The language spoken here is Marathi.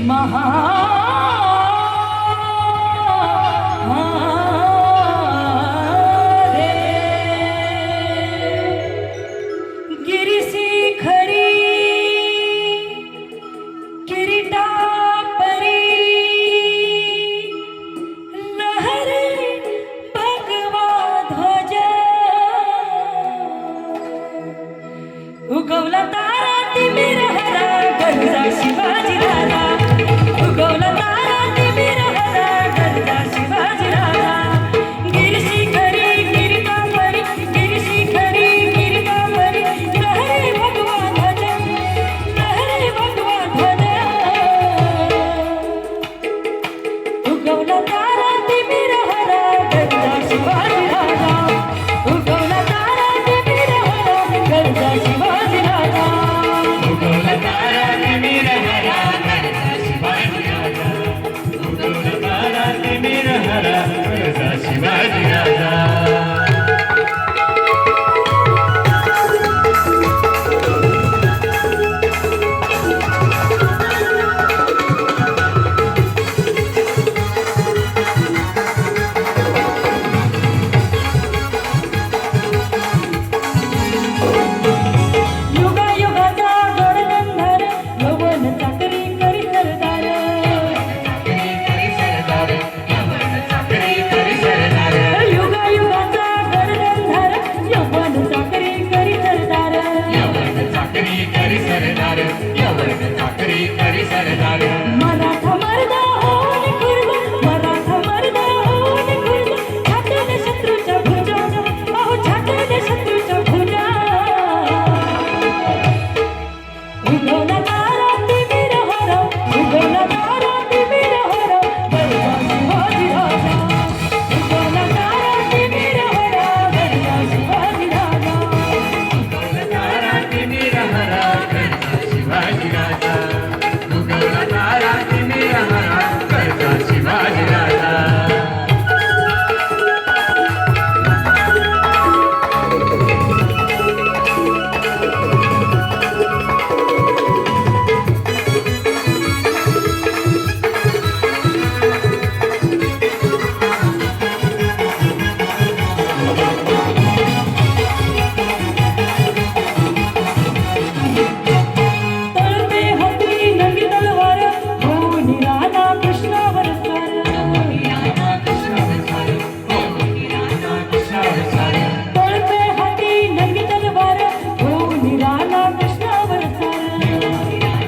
महा गिरिसी खरी किरीटा परी लहरे भगवा ध्वज उगवला तारा तिमिर हरा गरजा शिवाजी राजा उगवला तारा तिमिर हरा गरजा शिवाजी राजा गिरिशी खरी गिरिटा परी गिरिशी खरी गिरिटा परी लहरे भगवा ध्वज उगवला तारा तिमिर हरा गरजा शिवाजी राजा उगवला तारा तिमिर हरा गरजा शिवाजी राजा उगवला तारा तिमिर हरा गरजा शिवाजी राजा उगवला तारा तिमिर हरा गरजा शिवाजी राजा मराठा मर्दा होऊन खुर्द मराठा मर्दा होऊन खुर्द छाटले शत्रूच्या भुजा अहो छाटले शत्रूच्या भुजा उगवला तारा तिमिर हरा उगवला तारा तिमिर हरा गरजा शिवाजी राजा उगवला तारा तिमिर हरा गरजा शिवाजी राजा उगवला तारा तिमिर हरा गरजा शिवाजी राजा उगवला तारा तिमिर हरा गरजा शिवाजी राजा तळपे हाती नंगी तलवार होऊन राधा कृष्णावर सार तळपे हाती नंगी तलवार होऊन राधा कृष्णावर सार